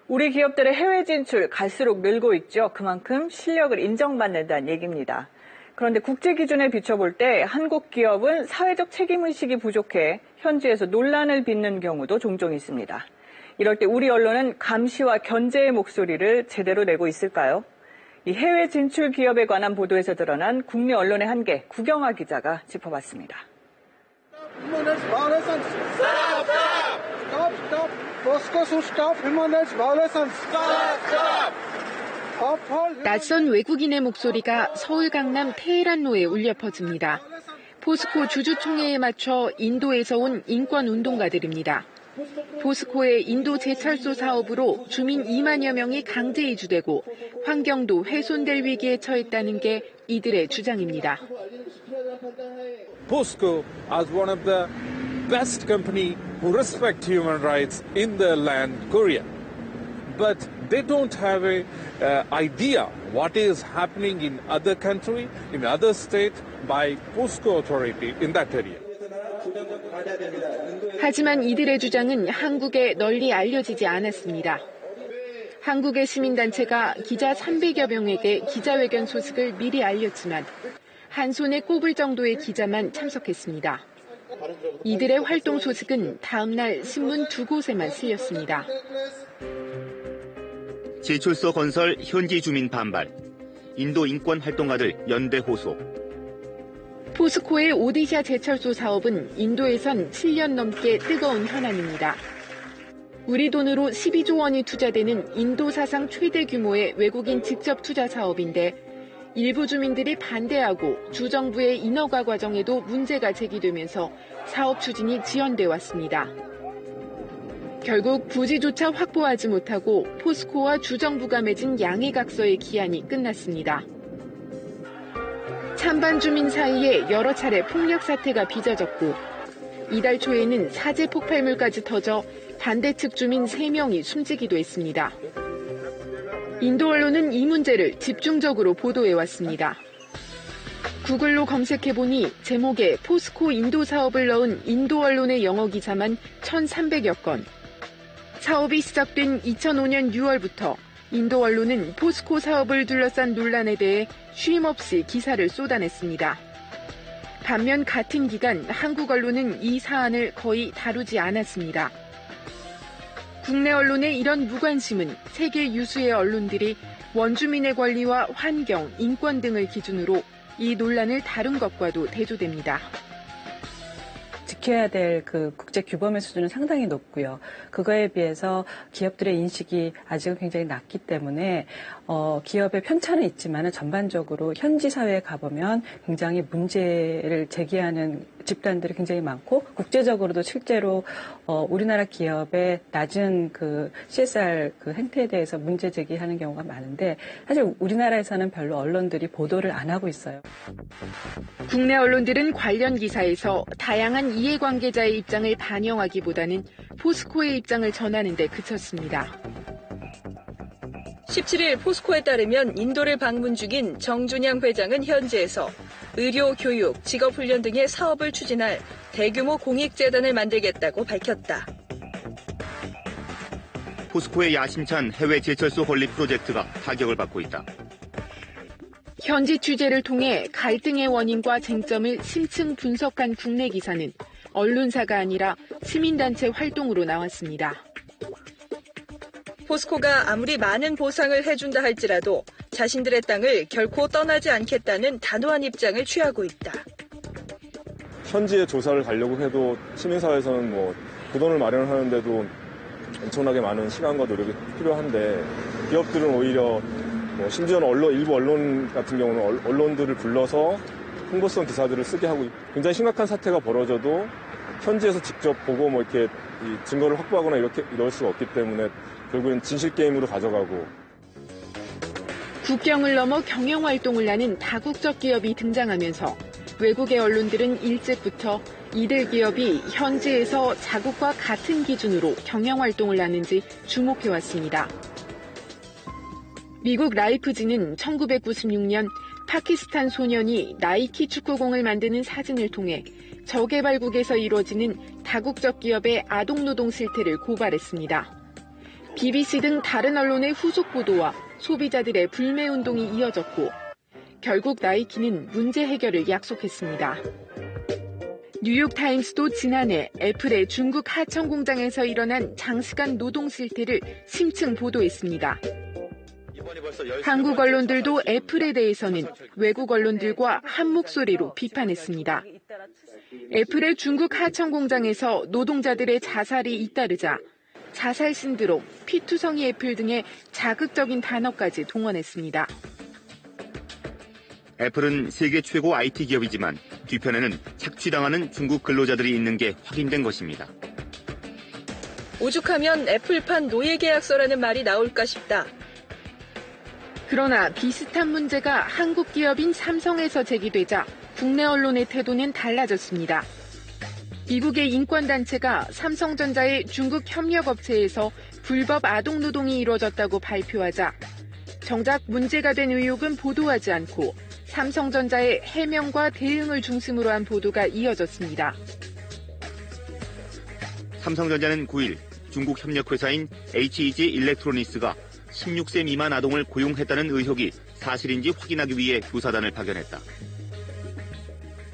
우리 기업들의 해외 진출 갈수록 늘고 있죠. 그만큼 실력을 인정받는다는 얘기입니다. 그런데 국제 기준에 비춰볼 때 한국 기업은 사회적 책임의식이 부족해 현지에서 논란을 빚는 경우도 종종 있습니다. 이럴 때 우리 언론은 감시와 견제의 목소리를 제대로 내고 있을까요? 이 해외 진출 기업에 관한 보도에서 드러난 국내 언론의 한계, 구경아 기자가 짚어봤습니다. 낯선 외국인의 목소리가 서울 강남 테헤란로에 울려 퍼집니다. 포스코 주주총회에 맞춰 인도에서 온 인권운동가들입니다. 포스코의 인도 제철소 사업으로 주민 2만여 명이 강제 이주되고 환경도 훼손될 위기에 처했다는 게 이들의 주장입니다. POSCO as one of the best company who respect human rights in their land, Korea. But they don't have a idea what is happening in other country, in other state by POSCO authority in that area. 하지만 이들의 주장은 한국에 널리 알려지지 않았습니다. 한국의 시민단체가 기자 300여 명에게 기자회견 소식을 미리 알렸지만 한 손에 꼽을 정도의 기자만 참석했습니다. 이들의 활동 소식은 다음 날 신문 2곳에만 실렸습니다. 제철소 건설 현지 주민 반발, 인도 인권 활동가들 연대 호소. 포스코의 오디샤 제철소 사업은 인도에선 7년 넘게 뜨거운 현안입니다. 우리 돈으로 12조 원이 투자되는 인도 사상 최대 규모의 외국인 직접 투자 사업인데 일부 주민들이 반대하고 주정부의 인허가 과정에도 문제가 제기되면서 사업 추진이 지연돼 왔습니다. 결국 부지조차 확보하지 못하고 포스코와 주정부가 맺은 양해각서의 기한이 끝났습니다. 찬반 주민 사이에 여러 차례 폭력 사태가 빚어졌고 이달 초에는 사제 폭발물까지 터져 반대측 주민 3명이 숨지기도 했습니다. 인도 언론은 이 문제를 집중적으로 보도해왔습니다. 구글로 검색해보니 제목에 포스코 인도 사업을 넣은 인도 언론의 영어 기사만 1,300여 건. 사업이 시작된 2005년 6월부터 인도 언론은 포스코 사업을 둘러싼 논란에 대해 쉼없이 기사를 쏟아냈습니다. 반면 같은 기간 한국 언론은 이 사안을 거의 다루지 않았습니다. 국내 언론의 이런 무관심은 세계 유수의 언론들이 원주민의 권리와 환경, 인권 등을 기준으로 이 논란을 다룬 것과도 대조됩니다. 지켜야 될 그 국제 규범의 수준은 상당히 높고요. 그거에 비해서 기업들의 인식이 아직은 굉장히 낮기 때문에 기업의 편차는 있지만 전반적으로 현지 사회에 가보면 굉장히 문제를 제기하는 집단들이 굉장히 많고 국제적으로도 실제로 우리나라 기업의 낮은 그 CSR 그 행태에 대해서 문제 제기하는 경우가 많은데 사실 우리나라에서는 별로 언론들이 보도를 안 하고 있어요. 국내 언론들은 관련 기사에서 다양한 이해관계자의 입장을 반영하기보다는 포스코의 입장을 전하는 데 그쳤습니다. 17일 포스코에 따르면 인도를 방문 중인 정준양 회장은 현지에서 의료, 교육, 직업훈련 등의 사업을 추진할 대규모 공익재단을 만들겠다고 밝혔다. 포스코의 야심찬 해외 제철소 건립 프로젝트가 타격을 받고 있다. 현지 취재를 통해 갈등의 원인과 쟁점을 심층 분석한 국내 기사는 언론사가 아니라 시민단체 활동으로 나왔습니다. 포스코가 아무리 많은 보상을 해준다 할지라도 자신들의 땅을 결코 떠나지 않겠다는 단호한 입장을 취하고 있다. 현지에 조사를 가려고 해도 시민사회에서는 그 돈을 마련하는데도 엄청나게 많은 시간과 노력이 필요한데 기업들은 오히려 심지어는 일부 언론 같은 경우는 언론들을 불러서 홍보성 기사들을 쓰게 하고 굉장히 심각한 사태가 벌어져도 현지에서 직접 보고 이렇게 증거를 확보하거나 이럴 수가 없기 때문에 결국엔 진실 게임으로 가져가고. 국경을 넘어 경영 활동을 하는 다국적 기업이 등장하면서 외국의 언론들은 일찍부터 이들 기업이 현지에서 자국과 같은 기준으로 경영 활동을 하는지 주목해왔습니다. 미국 라이프지는 1996년 파키스탄 소년이 나이키 축구공을 만드는 사진을 통해 저개발국에서 이루어지는 다국적 기업의 아동노동 실태를 고발했습니다. BBC 등 다른 언론의 후속 보도와 소비자들의 불매운동이 이어졌고 결국 나이키는 문제 해결을 약속했습니다. 뉴욕타임스도 지난해 애플의 중국 하청 공장에서 일어난 장시간 노동 실태를 심층 보도했습니다. 한국 언론들도 애플에 대해서는 외국 언론들과 한 목소리로 비판했습니다. 애플의 중국 하청 공장에서 노동자들의 자살이 잇따르자 자살 신드롬, 피투성이 애플 등의 자극적인 단어까지 동원했습니다. 애플은 세계 최고 IT 기업이지만 뒤편에는 착취당하는 중국 근로자들이 있는 게 확인된 것입니다. 오죽하면 애플판 노예 계약서라는 말이 나올까 싶다. 그러나 비슷한 문제가 한국 기업인 삼성에서 제기되자 국내 언론의 태도는 달라졌습니다. 미국의 인권단체가 삼성전자의 중국 협력업체에서 불법 아동노동이 이루어졌다고 발표하자 정작 문제가 된 의혹은 보도하지 않고 삼성전자의 해명과 대응을 중심으로 한 보도가 이어졌습니다. 삼성전자는 9일 중국 협력회사인 HEG 일렉트로닉스가 16세 미만 아동을 고용했다는 의혹이 사실인지 확인하기 위해 조사단을 파견했다.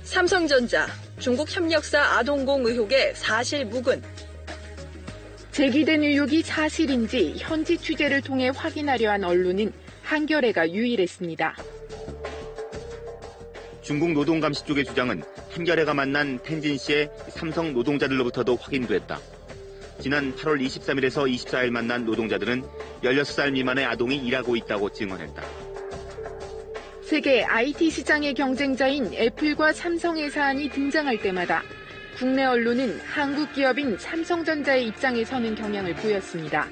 삼성전자, 중국 협력사 아동공 의혹의 사실 무근. 제기된 의혹이 사실인지 현지 취재를 통해 확인하려 한 언론은 한겨레가 유일했습니다. 중국 노동감시 쪽의 주장은 한겨레가 만난 텐진시의 삼성 노동자들로부터도 확인됐다. 지난 8월 23일에서 24일 만난 노동자들은 16살 미만의 아동이 일하고 있다고 증언했다. 세계 IT 시장의 경쟁자인 애플과 삼성의 사안이 등장할 때마다 국내 언론은 한국 기업인 삼성전자의 입장에 서는 경향을 보였습니다.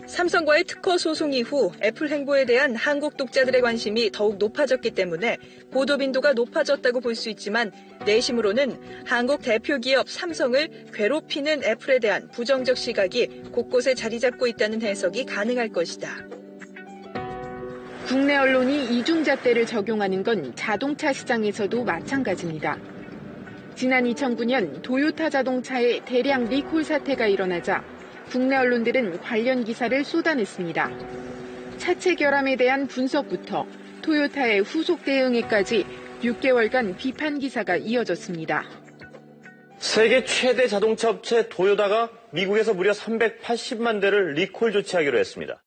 삼성과의 특허 소송 이후 애플 행보에 대한 한국 독자들의 관심이 더욱 높아졌기 때문에 보도 빈도가 높아졌다고 볼 수 있지만 내심으로는 한국 대표 기업 삼성을 괴롭히는 애플에 대한 부정적 시각이 곳곳에 자리 잡고 있다는 해석이 가능할 것이다. 국내 언론이 이중잣대를 적용하는 건 자동차 시장에서도 마찬가지입니다. 지난 2009년 도요타 자동차의 대량 리콜 사태가 일어나자 국내 언론들은 관련 기사를 쏟아냈습니다. 차체 결함에 대한 분석부터 토요타의 후속 대응에까지 6개월간 비판 기사가 이어졌습니다. 세계 최대 자동차 업체 도요타가 미국에서 무려 380만 대를 리콜 조치하기로 했습니다.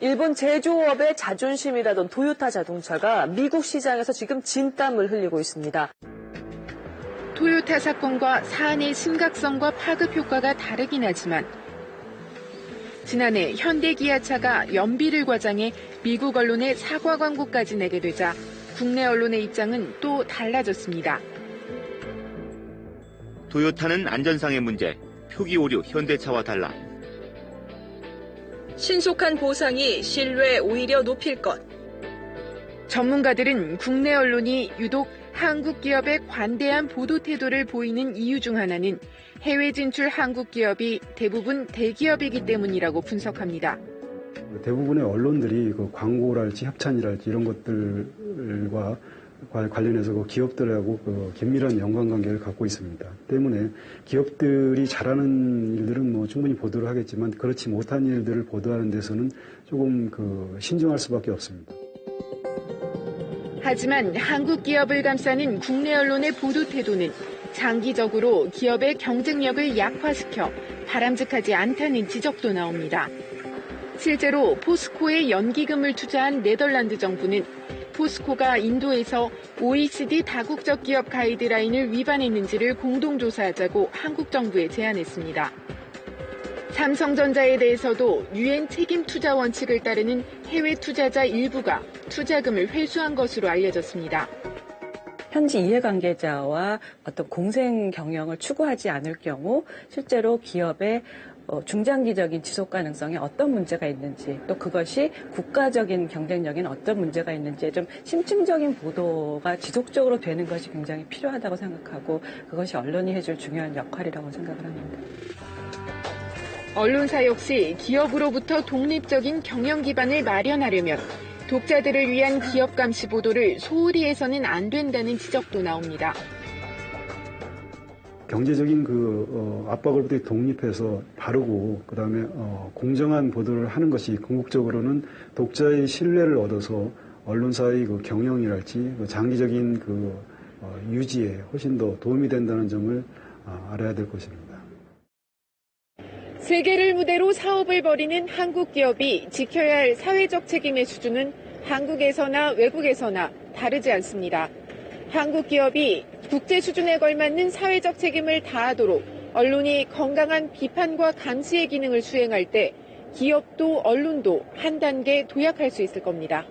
일본 제조업의 자존심이라던 도요타 자동차가 미국 시장에서 지금 진땀을 흘리고 있습니다. 토요타 사건과 사안의 심각성과 파급 효과가 다르긴 하지만 지난해 현대기아차가 연비를 과장해 미국 언론에 사과 광고까지 내게 되자 국내 언론의 입장은 또 달라졌습니다. 도요타는 안전상의 문제, 표기 오류 현대차와 달라. 신속한 보상이 신뢰 오히려 높일 것. 전문가들은 국내 언론이 유독 한국 기업에 관대한 보도 태도를 보이는 이유 중 하나는 해외 진출 한국 기업이 대부분 대기업이기 때문이라고 분석합니다. 대부분의 언론들이 그 광고랄지 협찬이랄지 이런 것들과 관련해서 그 기업들하고 그 긴밀한 연관관계를 갖고 있습니다. 때문에 기업들이 잘하는 일들은 뭐 충분히 보도를 하겠지만 그렇지 못한 일들을 보도하는 데서는 조금 그 신중할 수밖에 없습니다. 하지만 한국 기업을 감싸는 국내 언론의 보도 태도는 장기적으로 기업의 경쟁력을 약화시켜 바람직하지 않다는 지적도 나옵니다. 실제로 포스코에 연기금을 투자한 네덜란드 정부는 포스코가 인도에서 OECD 다국적 기업 가이드라인을 위반했는지를 공동조사하자고 한국 정부에 제안했습니다. 삼성전자에 대해서도 유엔 책임 투자 원칙을 따르는 해외 투자자 일부가 투자금을 회수한 것으로 알려졌습니다. 현지 이해관계자와 어떤 공생 경영을 추구하지 않을 경우 실제로 기업의 중장기적인 지속 가능성에 어떤 문제가 있는지 또 그것이 국가적인 경쟁력에는 어떤 문제가 있는지 좀 심층적인 보도가 지속적으로 되는 것이 굉장히 필요하다고 생각하고 그것이 언론이 해줄 중요한 역할이라고 생각을 합니다. 언론사 역시 기업으로부터 독립적인 경영 기반을 마련하려면 독자들을 위한 기업 감시 보도를 소홀히 해서는 안 된다는 지적도 나옵니다. 경제적인 압박으로부터 독립해서 바르고 그다음에 공정한 보도를 하는 것이 궁극적으로는 독자의 신뢰를 얻어서 언론사의 경영이랄지 장기적인 유지에 훨씬 더 도움이 된다는 점을 알아야 될 것입니다. 세계를 무대로 사업을 벌이는 한국 기업이 지켜야 할 사회적 책임의 수준은 한국에서나 외국에서나 다르지 않습니다. 한국 기업이 국제 수준에 걸맞는 사회적 책임을 다하도록 언론이 건강한 비판과 감시의 기능을 수행할 때 기업도 언론도 한 단계 도약할 수 있을 겁니다.